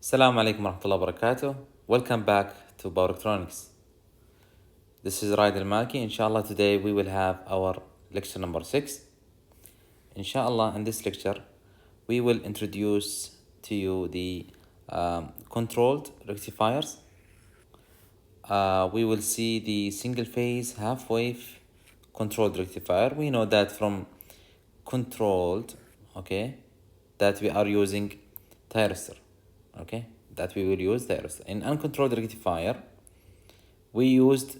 Assalamu alaikum warahmatullahi wabarakatuh. Welcome back to Power Electronics. This is Raid Al Malki. Inshallah, today we will have our lecture number 6. Inshallah, in this lecture, we will introduce to you the controlled rectifiers. We will see the single phase half wave controlled rectifier. We know that from controlled, okay, that we are using thyristor, okay, that we will use thyristor. In uncontrolled rectifier, we used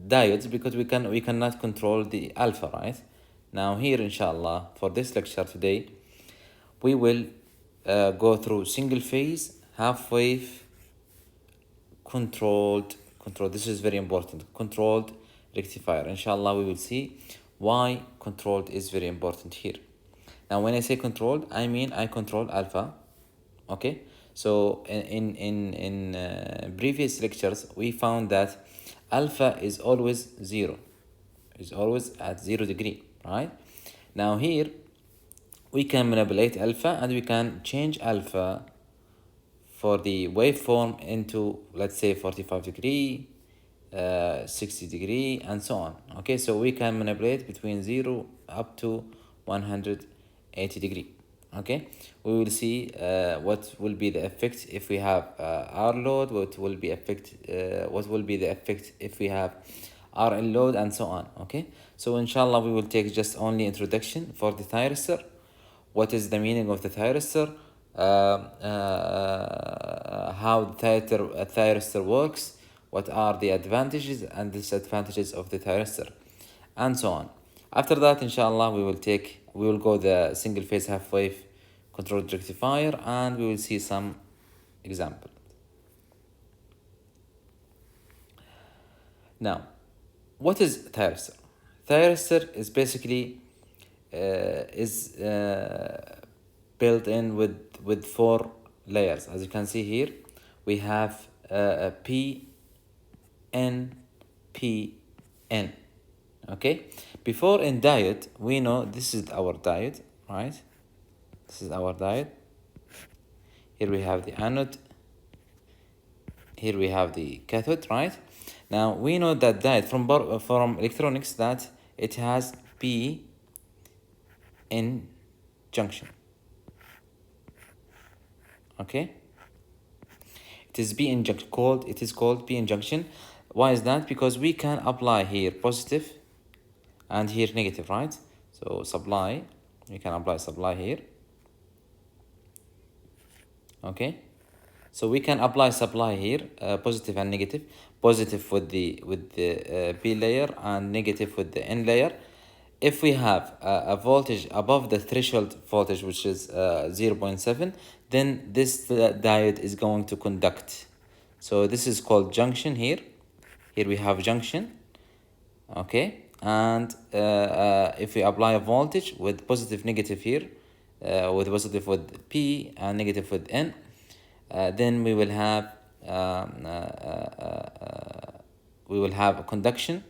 diodes because we cannot control the alpha, right? Now here, inshallah, for this lecture today, we will go through single phase, half wave, controlled. This is very important. Controlled rectifier. Inshallah, we will see why controlled is very important here. Now, when I say controlled, I mean I control alpha. Okay. So in previous lectures, we found that alpha is always zero, is always at 0 degree, right? Now here, we can manipulate alpha and we can change alpha for the waveform into, let's say, 45 degree, 60 degree, and so on. Okay, so we can manipulate between 0 up to 180 degree. Okay, we will see what will be the effect if we have R load, what will be the effect if we have RL load, and so on. Okay, so inshallah we will take just only introduction for the thyristor. What is the meaning of the thyristor? How the thyristor works, what are the advantages and disadvantages of the thyristor, and so on. After that, inshallah, we will go the single phase half wave controlled rectifier, and we will see some example. Now, what is thyristor? Thyristor is basically built in with 4 layers. As you can see here, we have a P, N, P, N. Okay, before in diode, we know this is our diode, right? This is our diode. Here we have the anode. Here we have the cathode, right? Now we know that diode from electronics that it has P N junction. Okay, it is P-N junction called. It is called P-N junction. Why is that? Because we can apply here positive and here negative, right? So supply, we can apply supply here. Okay, so we can apply supply here, positive and negative. Positive with the P layer and negative with the N layer. If we have a voltage above the threshold voltage, which is 0.7, then this diode is going to conduct. So this is called junction here. Here we have junction. Okay, and if we apply a voltage with positive negative here, with positive with P and negative with N, then we will have a conduction.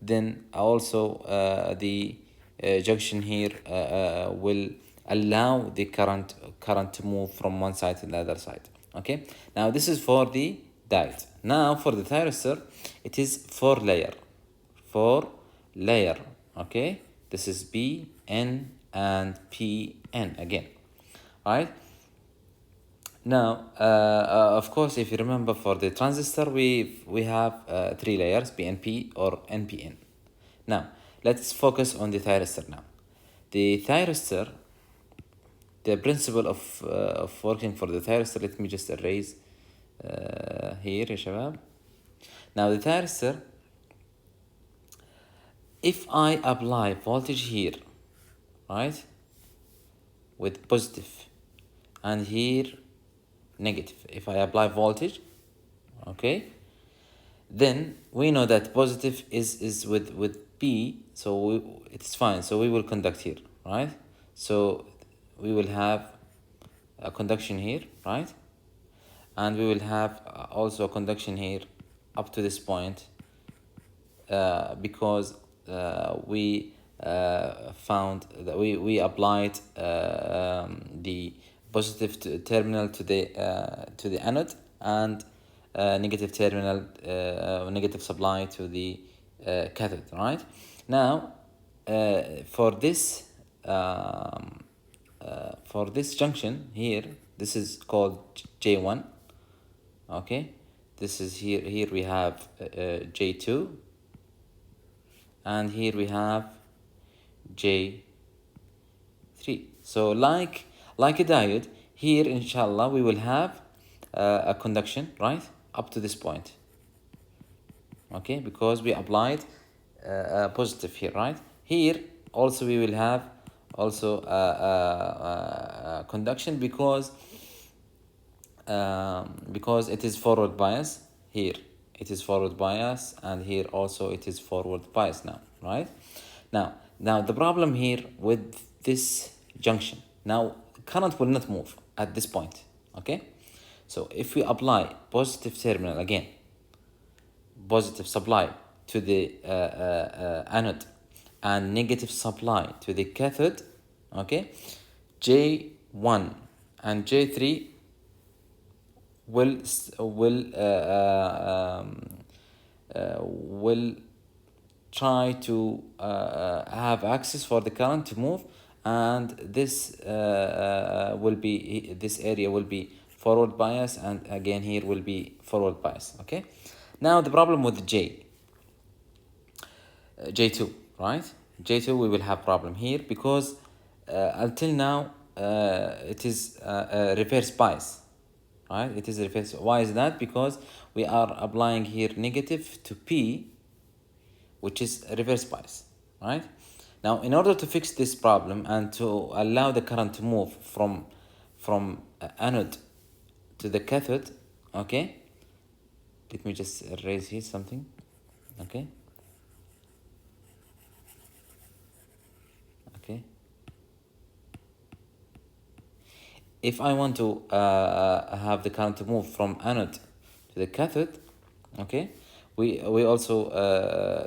Then also the junction here will allow the current to move from one side to the other side. Okay, now this is for the diode. Now for the thyristor, it is 4 layer. Okay, this is B, N, and P, N again. Right. Now, of course, if you remember, for the transistor, we have 3 layers, PNP or NPN. Now, let's focus on the thyristor now. The thyristor, the principle of working for the thyristor, let me just erase here, ya shabab. Now, the thyristor, if I apply voltage here, right, with positive, and here negative, if I apply voltage, okay, then we know that positive is with P, so it's fine. So we will conduct here, right? So we will have a conduction here, right? And we will have also a conduction here up to this point, because we found that we applied the positive terminal to the anode, and negative terminal, negative supply to the cathode, right? Now, for this junction here, this is called J1. Okay, this is here we have J2, and here we have J3. So like a diode, here inshallah we will have a conduction, right, up to this point. Okay, because we applied a positive here, right? Here also we will have also conduction, because it is forward bias. Here it is forward bias, and here also it is forward bias now, right? Now the problem here with this junction, now current will not move at this point. Okay, so if we apply positive terminal again, positive supply to the anode, and negative supply to the cathode, okay, J1 and J3 will try to have access for the current to move, and this this area will be forward bias, and again here will be forward bias. Okay, now the problem with J2, right? J2 we will have problem here, because until now it is a reverse bias, right? It is reverse. Why is that? Because we are applying here negative to P, which is a reverse bias, right? Now, in order to fix this problem and to allow the current to move from anode to the cathode, okay, let me just erase here something. Okay, if I want to have the current to move from anode to the cathode, okay, we also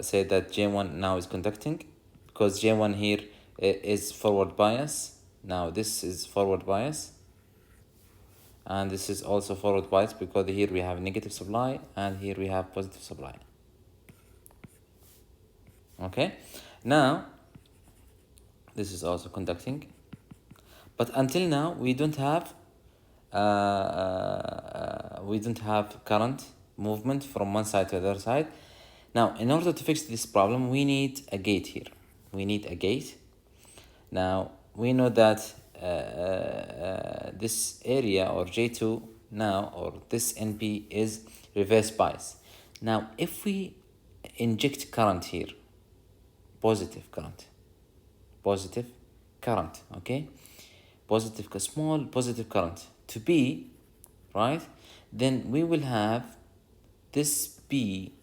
say that J1 now is conducting, because J1 here is forward bias. Now this is forward bias, and this is also forward bias, because here we have negative supply and here we have positive supply. Okay, now this is also conducting, but until now we don't have current movement from one side to the other side. Now, in order to fix this problem, we need a gate here. We need a gate. Now, we know that this area, or J2 now, or this NP, is reverse bias. Now, if we inject current here, positive current, okay, small positive current to B, right, then we will have this B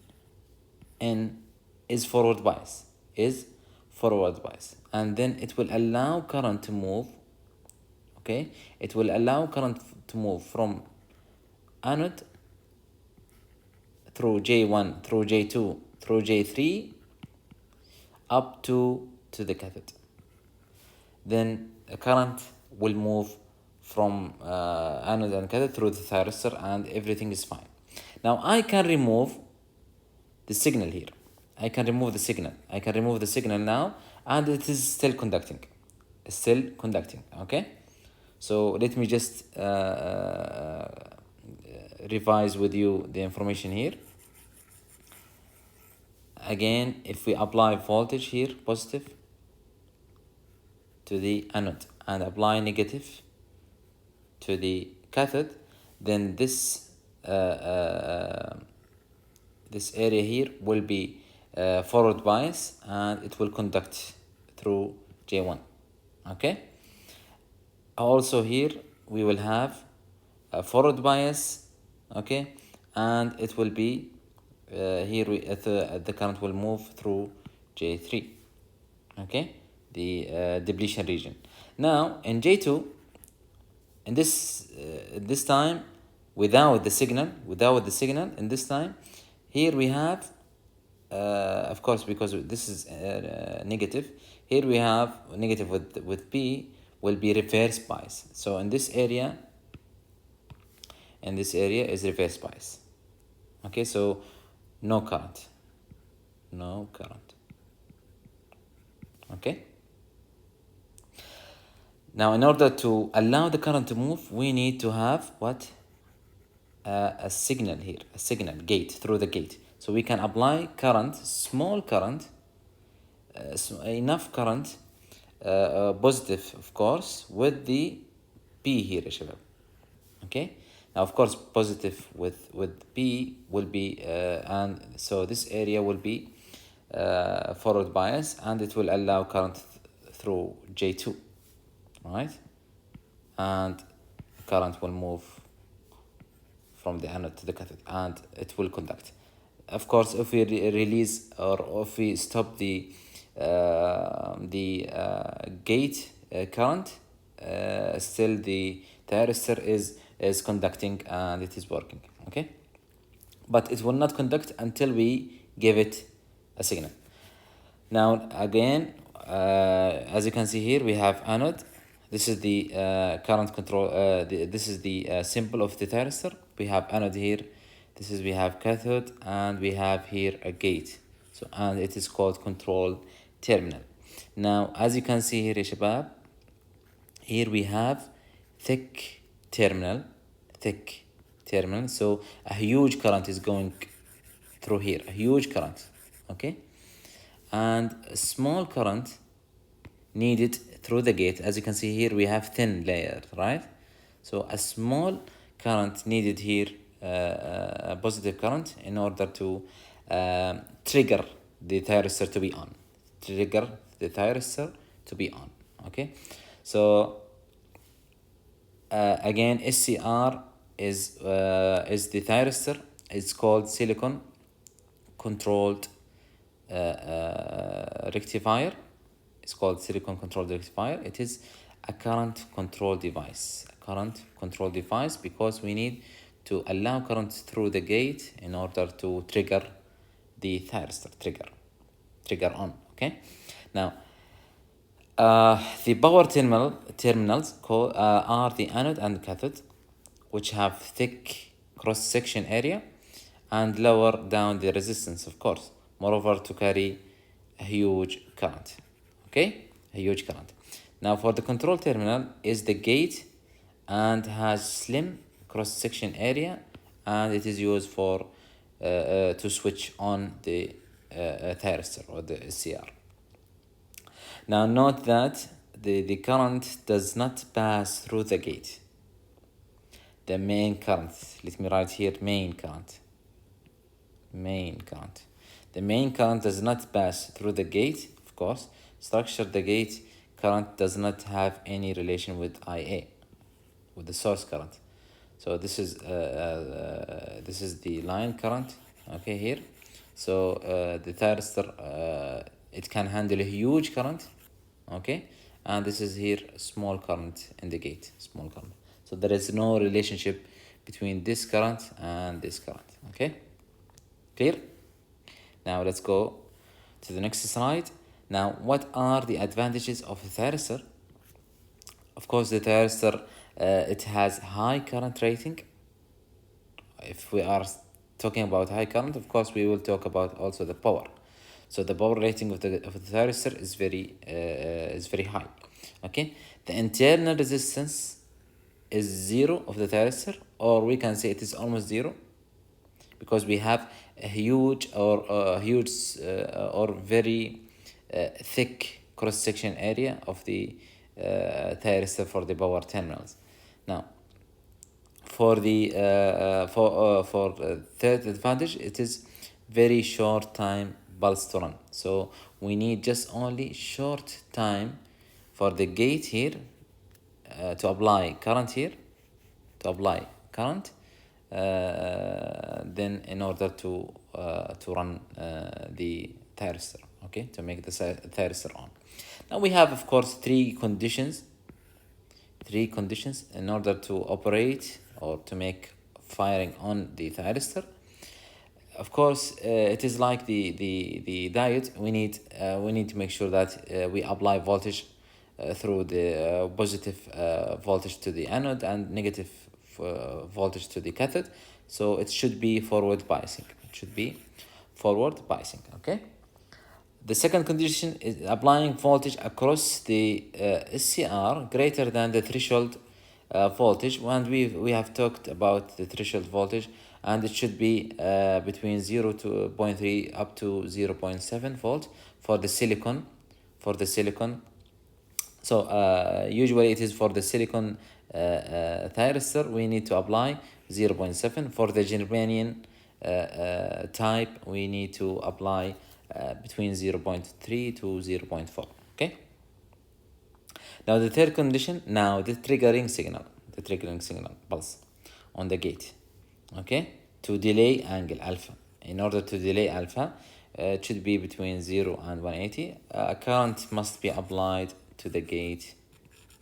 N is forward bias, and then it will allow current to move. Okay, it will allow current to move from anode through J1, through J2, through J3, up to the cathode. Then the current will move from anode and cathode through the thyristor, and everything is fine. Now I can remove the signal here. I can remove the signal now, and it is still conducting. Okay, so let me just revise with you the information here. Again, if we apply voltage here, positive, to the anode, and apply negative to the cathode, then this area here will be forward bias, and it will conduct through J1. Okay, also here we will have a forward bias. Okay, and it will be here the current will move through J3. Okay, the depletion region. Now in J2, in this time, without the signal, in this time, here we have of course, because this is negative, here we have negative with P, will be reverse bias. So in this area is reverse bias. Okay, so no current. Okay. Now, in order to allow the current to move, we need to have what? A signal here, a signal gate through the gate. So we can apply current, small current, enough current, positive of course, with the P here يا شباب. Okay. Now of course positive with P will be and so this area will be forward bias, and it will allow current through J2, right? And current will move from the anode to the cathode, and it will conduct. Of course, if we release or if we stop the gate current, still the thyristor is conducting and it is working. Okay, but it will not conduct until we give it a signal. Now again, as you can see here, we have anode. This is the current control. This is the symbol of the thyristor. We have anode here. We have cathode, and we have here a gate. So, and it is called control terminal. Now, as you can see here, يا شباب, here we have thick terminal. So a huge current is going through here, a huge current. Okay, and a small current needed through the gate. As you can see here, we have thin layer, right? So a small current needed here, a positive current, in order to trigger the thyristor to be on. Okay, so again, SCR is the thyristor. It's called silicon controlled rectifier. It's called silicon controlled rectifier. It is a current control device. Because we need to allow current through the gate in order to trigger the thyristor. Trigger on. Okay. Now, the power terminals are the anode and cathode, which have thick cross-section area and lower down the resistance, of course. Moreover, to carry a huge current. Okay, a huge current. Now, for the control terminal is the gate and has slim cross-section area, and it is used for to switch on the thyristor or the SCR. Now note that the current does not pass through the gate. The main current, let me write here, main current. The main current does not pass through the gate, of course. Structure the gate current does not have any relation with IA, with the source current. So this is the line current, okay, here. So the thyristor, it can handle a huge current, okay, and this is here small current in the gate, small current. So there is no relationship between this current and this current, okay, clear? Now let's go to the next slide. Now, what are the advantages of a thyristor? Of course, the thyristor, it has high current rating. If we are talking about high current, of course, we will talk about also the power. So the power rating of the thyristor is very high. Okay, the internal resistance is 0 of the thyristor, or we can say it is almost 0, because we have a huge or very thick cross-section area of the thyristor for the power terminals. Now, for the third advantage, it is very short time pulse to run. So we need just only short time for the gate here to apply current here, then in order to run the thyristor, okay, to make the thyristor on. Now we have, of course, three conditions in order to operate or to make firing on the thyristor. Of course, it is like the diode. We need to make sure that we apply voltage through the positive voltage to the anode and negative voltage to the cathode. So it should be forward biasing. It should be forward biasing. Okay. The second condition is applying voltage across the SCR greater than the threshold voltage, and we have talked about the threshold voltage, and it should be between 0 to 0.3 up to 0.7 volt for the silicon. So usually it is for the silicon thyristor we need to apply 0.7. For the germanium type we need to apply between 0.3 to 0.4. Okay. Now the third condition, now the triggering signal pulse on the gate. Okay, to delay angle alpha. In order to delay alpha, it should be between 0 and 180. A current must be applied to the gate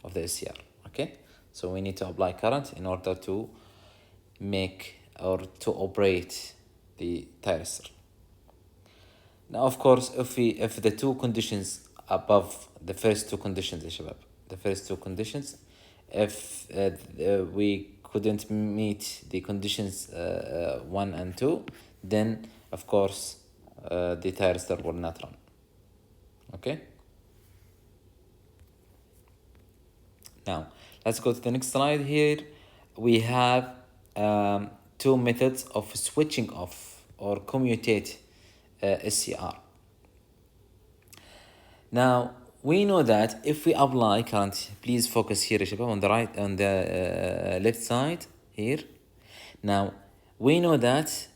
of the SCR. Okay, so we need to apply current in order to make or to operate the thyristor. Now, of course, if the two conditions above the first two conditions, if we couldn't meet the conditions 1 and 2, then of course the thyristor will not run. Okay. Now let's go to the next slide. Here we have two methods of switching off or commutate SCR. Now we know that if we apply current, please focus here on the right, on the left side here. Now we know that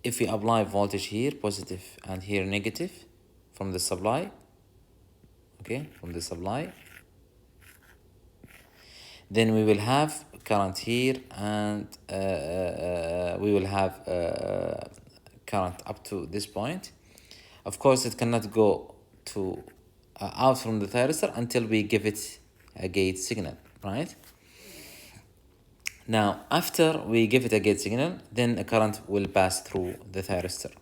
if we apply voltage here positive and here negative from the supply, okay, from the supply, then we will have current here, and we will have current up to this point. Of course, it cannot go to out from the thyristor until we give it a gate signal, right? Now, after we give it a gate signal, then a current will pass through the thyristor.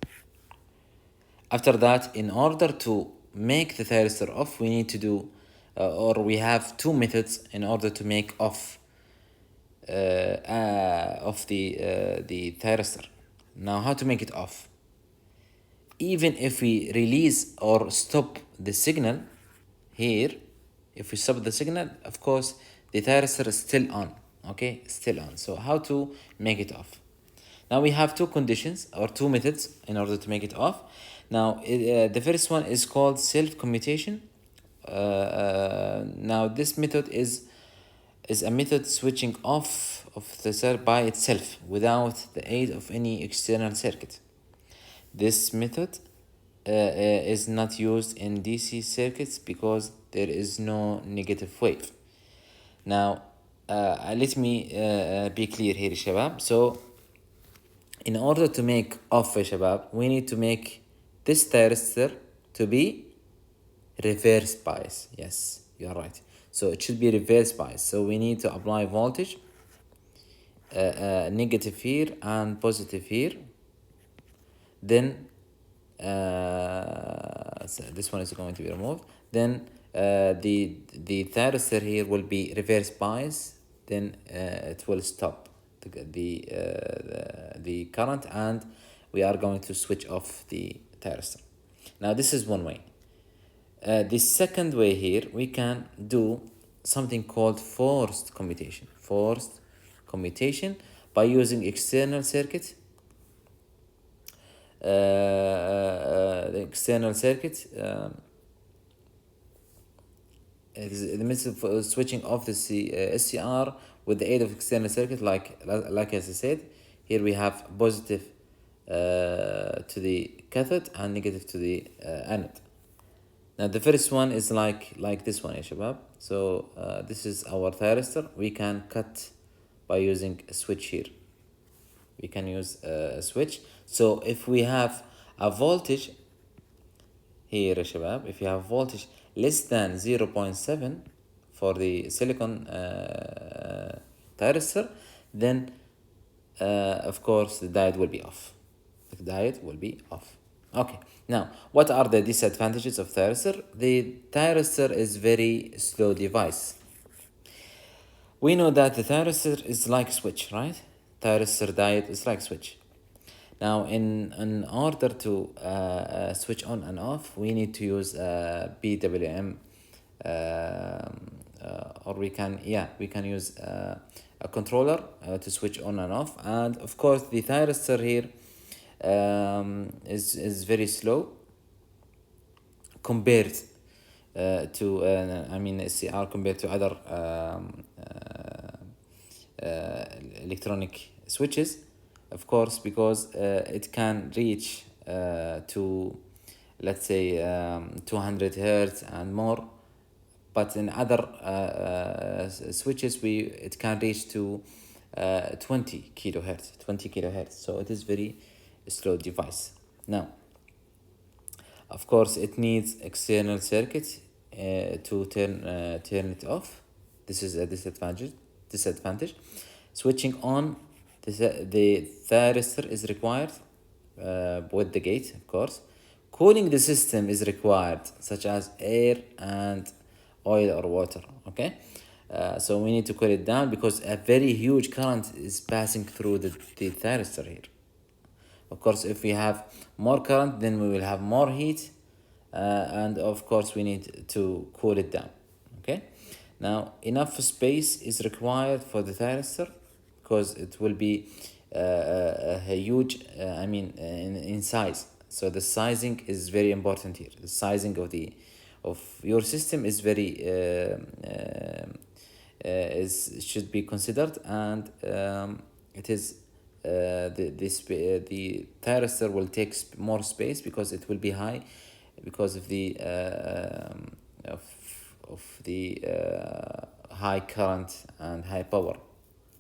After that, in order to make the thyristor off, we need to do, or we have two methods in order to make off the thyristor. Now, how to make it off? Even if we release or stop the signal here, if we stop the signal, of course, the thyristor is still on, okay, still on. So how to make it off? Now we have two conditions or two methods in order to make it off. Now the first one is called self-commutation. Now this method is a method switching off of the circuit by itself without the aid of any external circuit. This method is not used in DC circuits because there is no negative wave. Now let me be clear here, shabab. So in order to make off, shabab, we need to make this thyristor to be reverse bias. Yes, you are right. So it should be reverse bias. So we need to apply voltage, negative here and positive here. Then so this one is going to be removed. Then the thyristor here will be reverse bias. Then it will stop the current, and we are going to switch off the thyristor. Now this is one way. The second way here, we can do something called forced commutation. Forced commutation by using external circuit. The external circuit is the method for switching off the SCR with the aid of external circuit, like as I said. Here we have positive to the cathode and negative to the anode. Now the first one is like this one, shabab. So this is our thyristor. We can cut by using a switch here. We can use a switch. So if we have a voltage here, shabab, if you have voltage less than 0.7 for the silicon thyristor, then of course the diode will be off. The diode will be off. Okay, now what are the disadvantages of thyristor? The thyristor is very slow device. We know that the thyristor is like switch, right? Thyristor diode is like switch. Now, in order to switch on and off, we need to use PWM, or we can use a controller to switch on and off. And of course, the thyristor here is very slow compared to SCR compared to other electronic switches, of course, because it can reach to, let's say, 200 hertz and more. But in other switches, it can reach to 20 kilohertz. So it is very slow device. Now, of course, it needs external circuit to turn it off. This is a disadvantage. Switching on the thyristor is required with the gate, of course. Cooling the system is required, such as air and oil or water. Okay, so we need to cool it down because a very huge current is passing through the thyristor here. Of course, if we have more current, then we will have more heat, and of course we need to cool it down. Okay, now enough space is required for the thyristor because it will be a huge in size. So the sizing is very important here. The sizing of your system is very should be considered, and it is the thyristor will take more space because it will be high because of the high current and high power.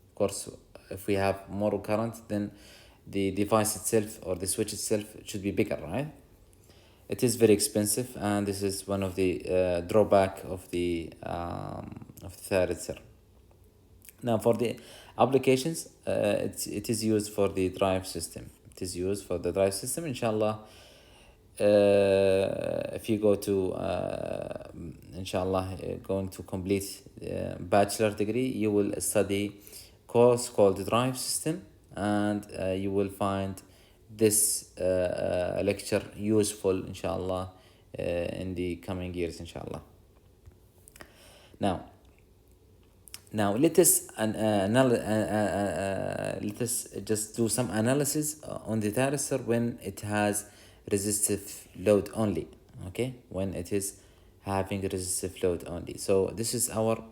Of course, if we have more current, then the device itself or the switch itself should be bigger, right? It is very expensive, and this is one of the drawback of the thyristor. Now, for the applications, it is used for the drive system. It is used for the drive system. Inshallah, if you go to going to complete bachelor degree, you will study course called drive system, and you will find this lecture useful, inshallah, in the coming years, inshallah. Now let us let us just do some analysis on the thyristor when it has resistive load only. Okay, when it is having resistive load only. So this is our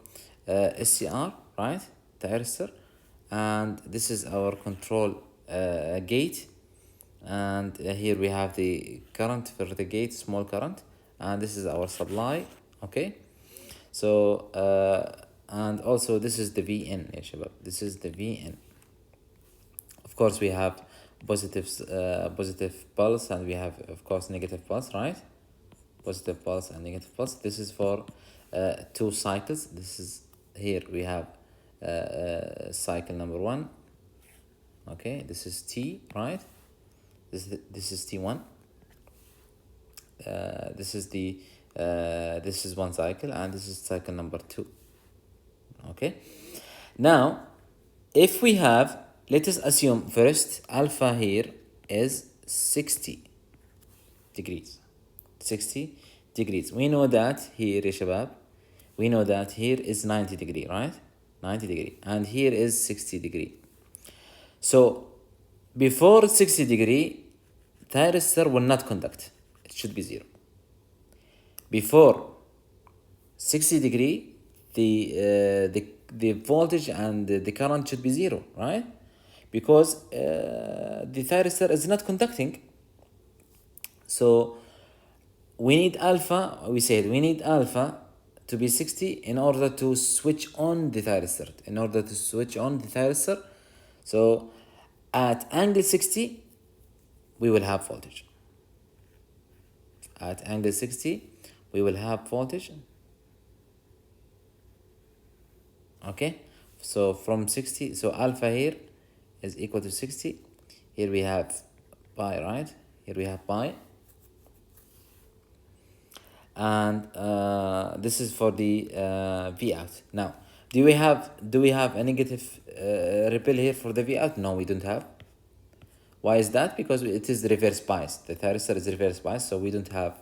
SCR, right, thyristor, and this is our control gate, and here we have the current for the gate, small current, and this is our supply. Okay, so and also this is the VN, ya shabab. This is the VN. Of course, we have positive pulse, and we have, of course, negative pulse, right? Positive pulse and negative pulse. This is for 2 cycles. This is, here we have cycle number 1. Okay, this is T, right? This is T1. This is the this is 1 cycle, and this is cycle number 2. Okay, now if we have, let us assume first alpha here is 60 degrees. 60 degrees. We know that here, ya shabab, we know that here is 90 degree, right? 90 degree, and here is 60 degree. So before 60 degree, thyristor will not conduct. It should be 0. Before 60 degree, the voltage and the current should be 0, right? Because the thyristor is not conducting. So we need alpha. We said we need alpha to be 60 in order to switch on the thyristor. So at angle 60, we will have voltage. At angle 60, we will have voltage. Okay, so from 60, so alpha here is equal to 60. Here we have pi, right? Here we have pi. and this is for the V out. Now, do we have a negative ripple here for the V out? No, we don't have. Why is that? Because it is reverse bias. The thyristor is reverse bias, so we don't have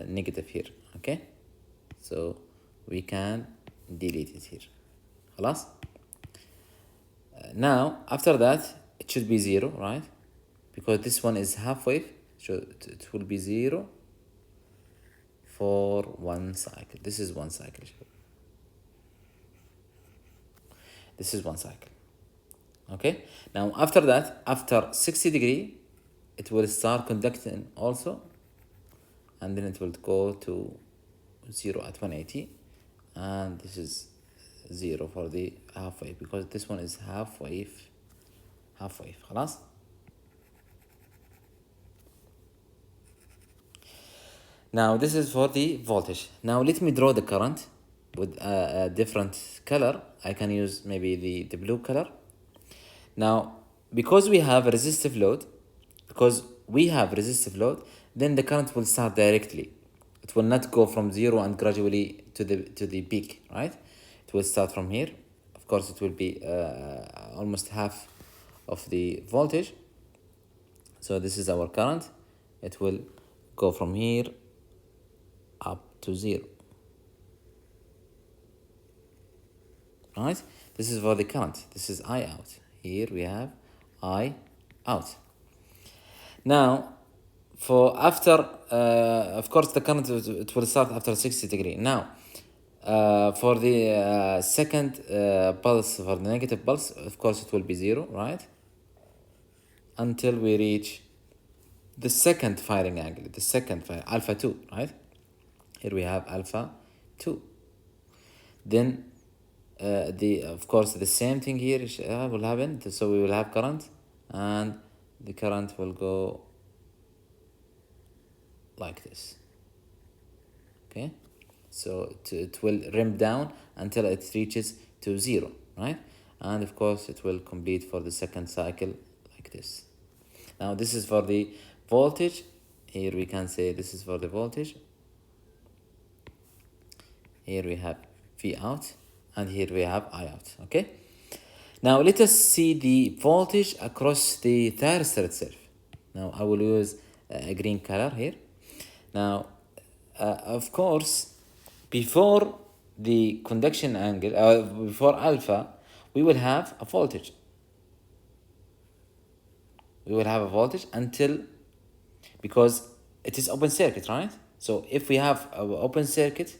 negative here. Okay, so we can delete it here. خلاص. Now after that it should be 0, right? Because this one is half wave, so it will be 0 for one cycle. This is one cycle. This is one cycle. Okay, now after that, after 60 degree, it will start conducting also, and then it will go to 0 at 180, and this is 0 for the half wave, because this one is half wave. خلاص. Now this is for the voltage. Now let me draw the current with a different color. I can use maybe the blue color. Now, because we have a resistive load, then the current will start directly. It will not go from 0 and gradually to the peak, right? It will start from here. Of course, it will be almost half of the voltage. So this is our current. It will go from here up to 0. Right? This is for the current. This is I out. Here we have I out. Now, for after, of course, the current, it will start after 60 degree. Now, for the second pulse, for the negative pulse, of course, it will be 0, right? Until we reach the second firing angle, alpha 2, right? Here we have alpha 2. Then, of course, the same thing here will happen. So we will have current, and the current will go like this. Okay, so it will ramp down until it reaches to 0, right? And of course, it will complete for the second cycle like this. Now this is for the voltage. Here we can say this is for the voltage. Here we have V out, and here we have I out. Okay, now let us see the voltage across the thyristor itself. Now I will use a green color here. Now, of course, before the conduction angle, before alpha, we will have a voltage. We will have a voltage until, because it is open circuit, right? So if we have an open circuit,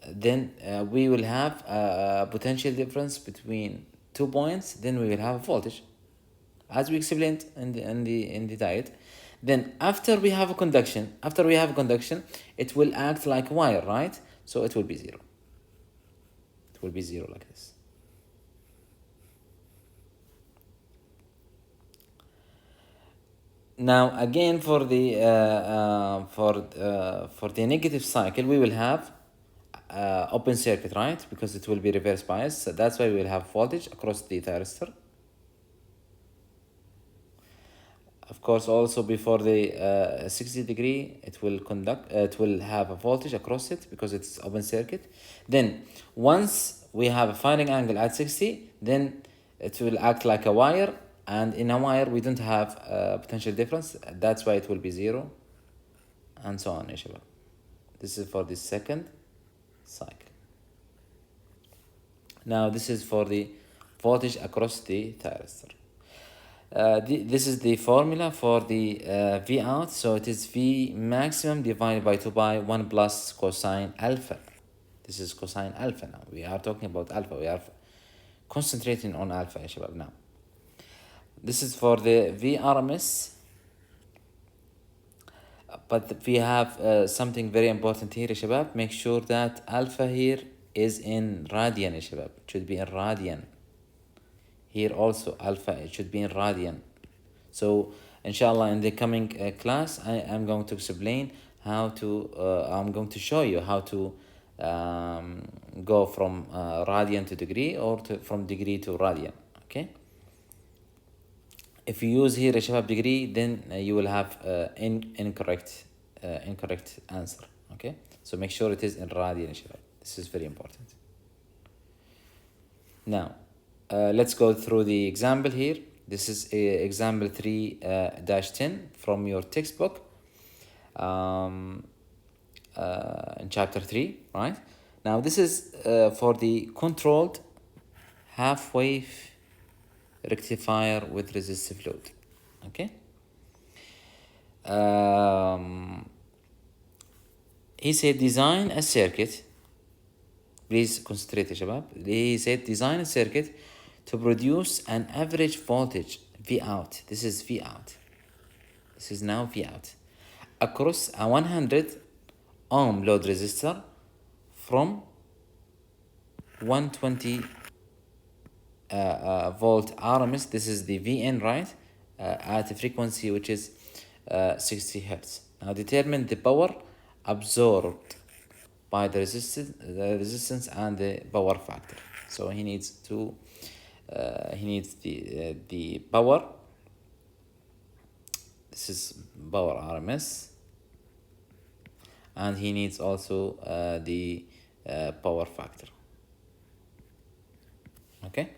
then we will have a potential difference between 2 points. Then we will have a voltage, as we explained in the diet. Then after we have a conduction, it will act like a wire, right? So it will be 0. It will be 0 like this. Now again, for the negative cycle, we will have open circuit, right? Because it will be reverse bias. So that's why we will have voltage across the thyristor. Of course, also before the 60 degree, it will have a voltage across it because it's open circuit. Then once we have a firing angle at 60, then it will act like a wire, and in a wire we don't have a potential difference. That's why it will be 0, and so on. This is for the second cycle. Now this is for the voltage across the thyristor. This is the formula for the V out. So it is V maximum divided by 2 pi 1 plus cosine alpha. This is cosine alpha now. We are talking about alpha. We are concentrating on alpha now. This is for the VRMS. But we have something very important here, shabab. Make sure that alpha here is in radian, shabab. It should be in radian. Here also alpha, it should be in radian. So inshallah, in the coming class, I am going to explain how to I'm going to show you how to go from radian to degree, or from degree to radian. Okay, if you use here a shabab degree, then you will have incorrect incorrect answer. Okay, so make sure it is in radian. This is very important. Now, let's go through the example here. This is example 3-10 from your textbook in chapter 3, right? Now, this is for the controlled half-wave rectifier with resistive load. Okay. He said design a circuit. Please concentrate يا شباب. He said design a circuit to produce an average voltage V out. This is V out. This is now V out across a 100 ohm load resistor from 120 volt RMS. This is the Vn, right? At a frequency which is 60 hertz. Now determine the power absorbed by the resistance and the power factor. So he needs to the power. This is power RMS, and he needs also the power factor. Okay.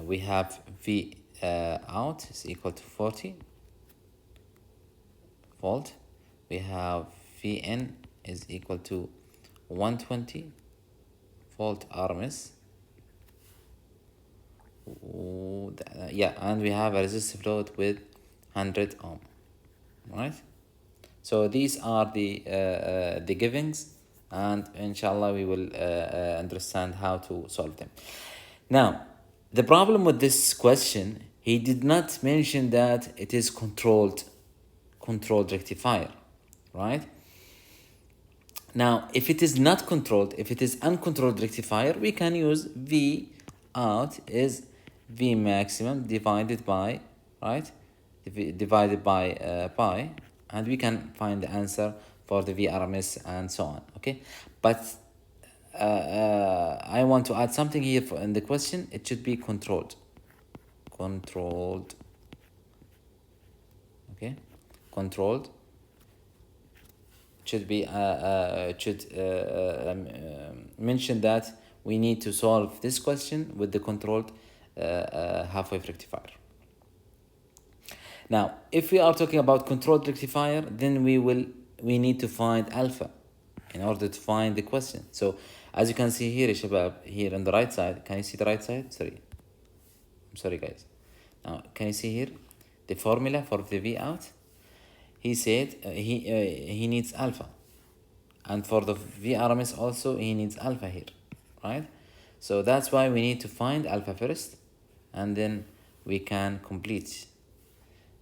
We have V out is equal to 40 volt. We have Vn is equal to 120 volt RMS. Yeah, and we have a resistive load with 100 ohm, right? So these are the givings, and inshallah we will understand how to solve them. Now, the problem with this question, he did not mention that it is controlled rectifier, right? Now, if it is not controlled, if it is uncontrolled rectifier, we can use V out is V maximum divided by, right? Divided by pi, and we can find the answer for the VRMS and so on, okay? But I want to add something here in the question. It should be controlled. Okay? Controlled. Should be mention that we need to solve this question with the controlled half-wave rectifier. Now, if we are talking about controlled rectifier, then we need to find alpha in order to find the question. So as you can see here, shabab, here on the right side, can you see the right side? I'm sorry guys. Now, can you see here the formula for the V out? He said he needs alpha, and for the VRMS also he needs alpha here, right? So that's why we need to find alpha first, and then we can complete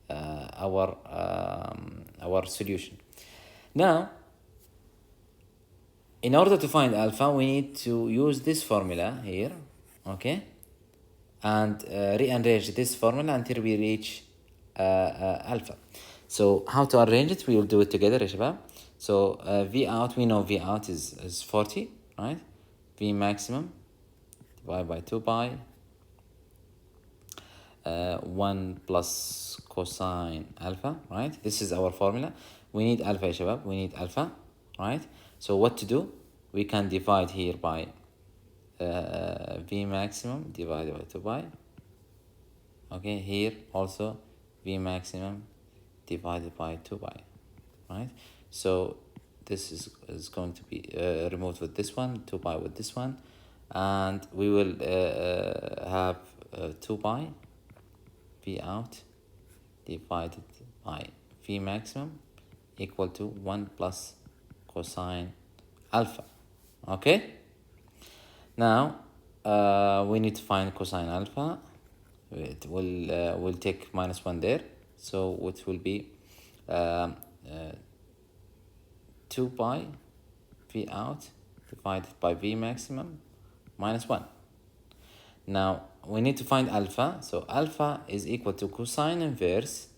our solution. Now, in order to find alpha, we need to use this formula here, okay, and rearrange this formula until we reach alpha. So how to arrange it? We will do it together, shabab. So V out, we know V out is 40, right? V maximum divided by 2 pi 1 plus cosine alpha, right? This is our formula. We need alpha, shabab. We need alpha, right? So what to do? We can divide here by V maximum divided by 2 pi. Okay, here also V maximum divided by 2 pi, right? So this is going to be removed with this one, 2 pi with this one, and we will have 2 pi V out divided by V maximum equal to 1 plus cosine alpha. Okay, now we need to find cosine alpha. It will take minus 1 there, so it will be 2 pi V out divided by V maximum minus 1. Now we need to find alpha, so alpha is equal to cosine inverse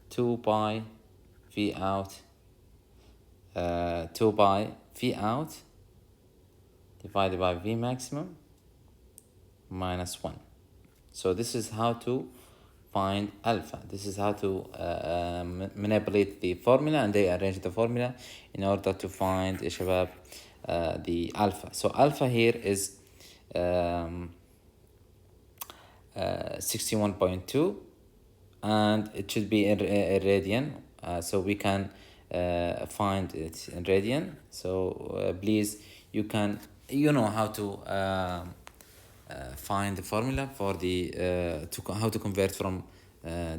2 pi V out 2 pi V out divided by V maximum minus 1. So this is how to find alpha. This is how to manipulate the formula, and they arrange the formula in order to find شباب the alpha. So alpha here is 61.2, and it should be in radian, so we can find it in radian. So please, you know how to find the formula for the how to convert from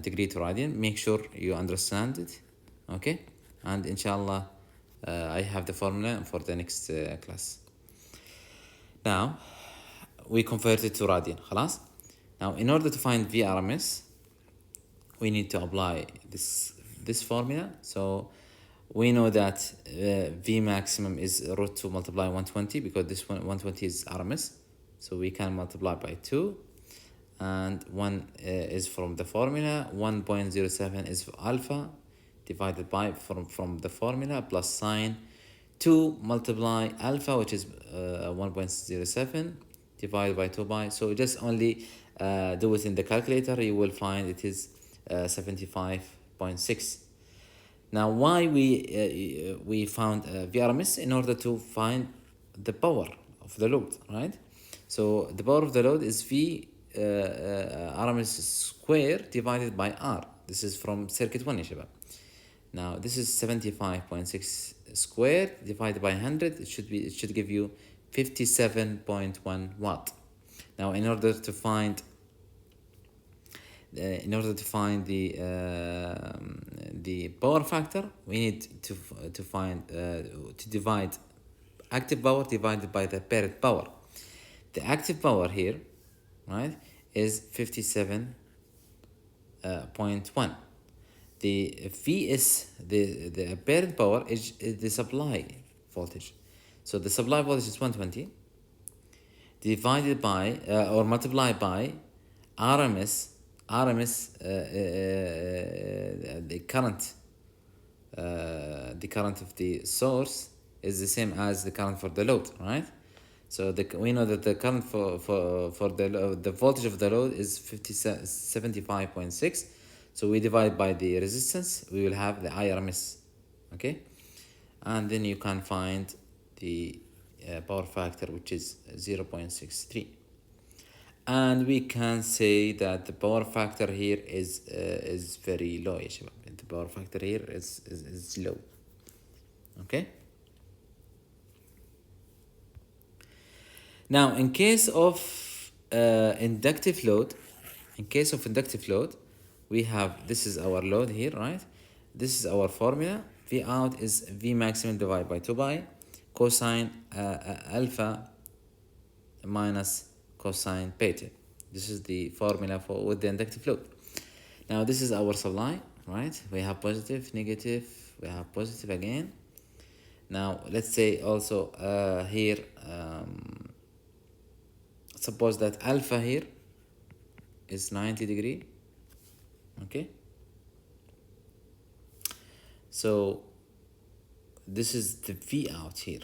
degree to radian. Make sure you understand it, okay? And inshallah I have the formula for the next class. Now we convert it to radian. خلاص. Now in order to find VRMS, we need to apply this formula. So we know that V maximum is root 2 multiply 120, because this one 120 is RMS. So we can multiply by 2, and 1 is from the formula. 1.07 is alpha, divided by from the formula, plus sine 2 multiply alpha, which is 1.07, divided by 2 pi. So just only do it in the calculator. You will find it is 75.6. Now why we found VRMS? In order to find the power of the load, right? So the power of the load is V RMS square divided by R. This is from circuit 1 يا شباب. Now this is 75.6 squared divided by 100. It should give you 57.1 watt. Now in order to find the power factor, we need to divide active power divided by the parent power. The active power here, right, is 57.1. The VS, the apparent power, is the supply voltage. So the supply voltage is 120 divided by or multiplied by RMS. The current of the source is the same as the current for the load, right? So we know that the current for the voltage of the load is 75.6. So we divide by the resistance, we will have the IRMS, okay? And then you can find the power factor, which is 0.63. And we can say that the power factor here is very low. The power factor here is low, okay? Now in case of inductive load, we have, this is our load here, right? This is our formula. V out is V maximum divided by 2 pi cosine alpha minus cosine beta. This is the formula with the inductive load. Now this is our supply, right? We have positive, negative, we have positive again. Now let's say also here, suppose that alpha here is 90 degree, okay? So this is the V out here.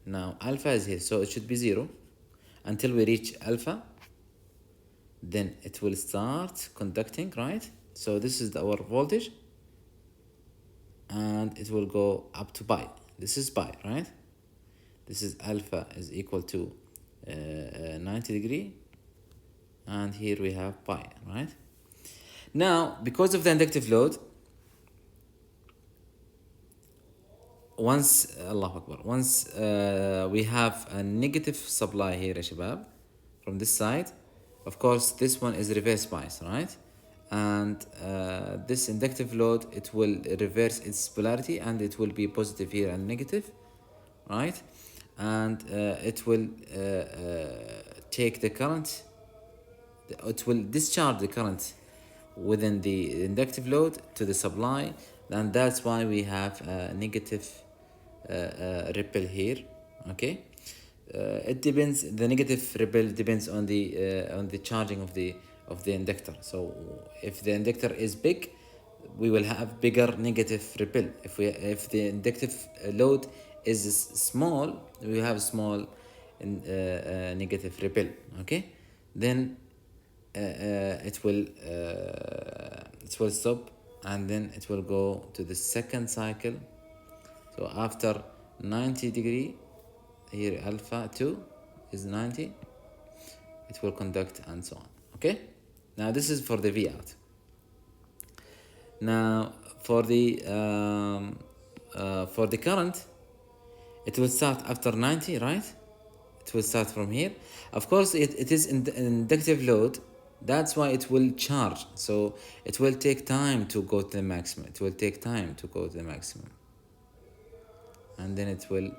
Now alpha is here, so it should be 0 until we reach alpha. Then it will start conducting, right? So this is our voltage, and it will go up to pi. This is pi, right? This is alpha is equal to 90 degree, and here we have pi, right? Now because of the inductive load, once we have a negative supply here يا شباب from this side, of course this one is reverse bias, right? And this inductive load, it will reverse its polarity, and it will be positive here and negative, right? And it will take the current, it will discharge the current within the inductive load to the supply, and that's why we have a negative ripple here, okay? It depends, the negative ripple depends on the charging of the inductor. So if the inductor is big, we will have bigger negative ripple. If the inductive load is small, we have small negative ripple, okay? Then it will stop, and then it will go to the second cycle. So after 90 degree, here alpha 2 is 90, it will conduct and so on. Okay, now this is for the V out. Now for the current, it will start after 90, right? It will start from here. Of course, it is an inductive load. That's why it will charge. So it will take time to go to the maximum. It will take time to go to the maximum. And then it will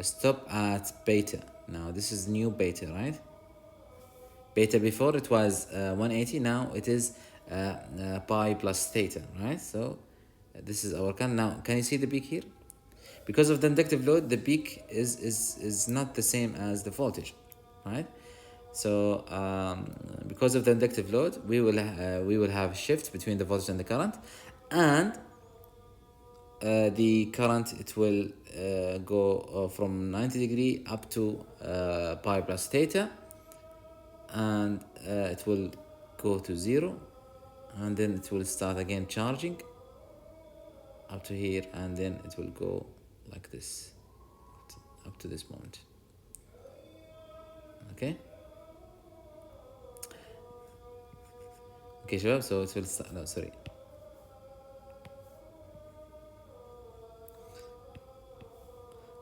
stop at beta. Now this is new beta, right? Beta before it was 180. Now it is pi plus theta, right? So this is our current. Now can you see the peak here? Because of the inductive load, the peak is not the same as the voltage, right? So because of the inductive load, we will have shift between the voltage and the current, and the current, it will go from 90 degree up to pi plus theta, and it will go to 0, and then it will start again charging up to here, and then it will go like this up to this moment. Okay, شباب, so it will start, no, sorry,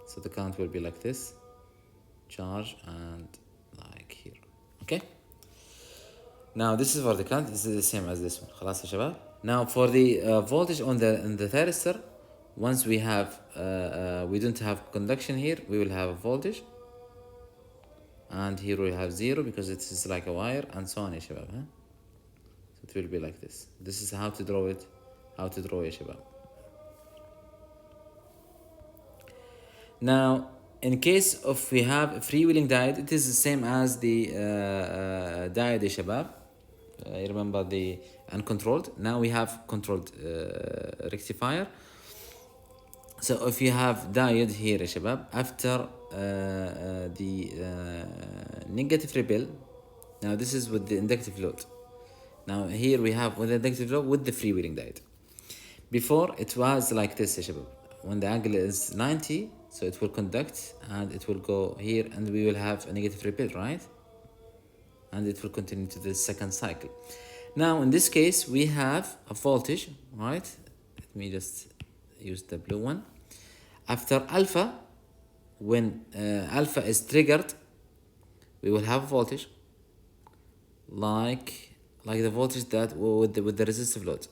so the current will be like this, charge, and like here. Okay, now this is for the current. This is the same as this one. خلاص يا شباب. Now for the voltage on the thyristor, once we have we don't have conduction here, we will have a voltage, and here we have 0 because it is like a wire, and so on يا شباب. So it will be like this. This is how to draw it. How to draw يا شباب. Now in case of we have a freewheeling diode, it is the same as the diode يا شباب. You remember the uncontrolled. Now we have controlled rectifier. So if you have diode here يا شباب, after the negative rebel, now this is with the inductive load. Now here we have with the inductive load with the freewheeling diode. Before it was like this يا شباب. When the angle is 90, so it will conduct, and it will go here, and we will have a negative rebel, right? And it will continue to the second cycle. Now in this case we have a voltage, right? Let me just use the blue one. After alpha, when alpha is triggered, we will have a voltage like the voltage that with the resistive load.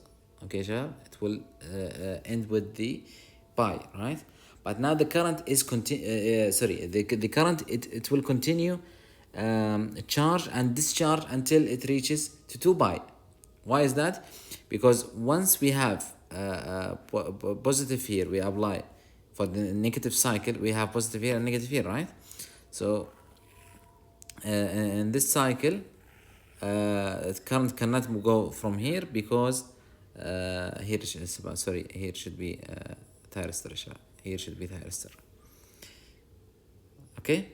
Okay, شباب? It will end with the pi, right? But now the current is the current, it will continue charge and discharge until it reaches to 2 pi. Why is that? Because once we have positive here, we apply for the negative cycle, we have positive here and negative here, right? So in this cycle, current cannot go from here, because here here should be thyristor. Here should be thyristor. Okay.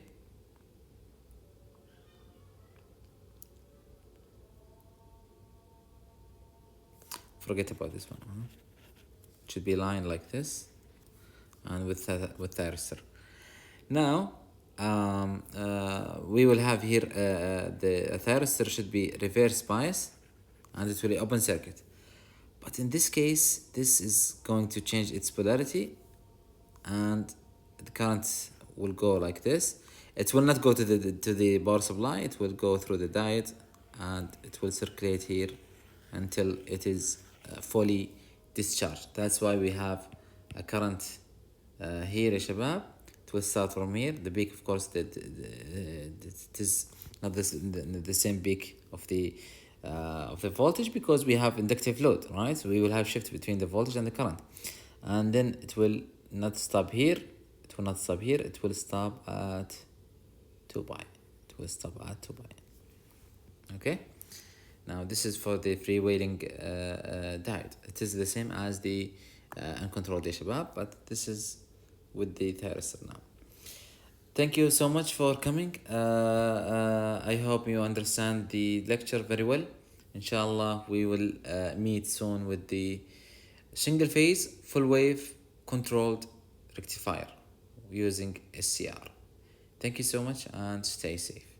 Forget about this one. It should be lined like this, and with thyristor. Now we will have here the thyristor should be reverse bias, and it will be open circuit. But in this case, this is going to change its polarity, and the current will go like this. It will not go to the power supply. It will go through the diode, and it will circulate here until it is fully discharged. That's why we have a current here يا شباب. It will start from here. The peak, of course, it is not the same peak of the voltage, because we have inductive load, right? So we will have shift between the voltage and the current, and then it will not stop here. It will not stop here. It will stop at 2 pi. It will stop at 2 pi. Okay. Now this is for the freewheeling diode. It is the same as the uncontrolled يا شباب, but this is with the thyristor now. Thank you so much for coming. I hope you understand the lecture very well. Inshallah, we will meet soon with the single phase, full wave, controlled rectifier using SCR. Thank you so much and stay safe.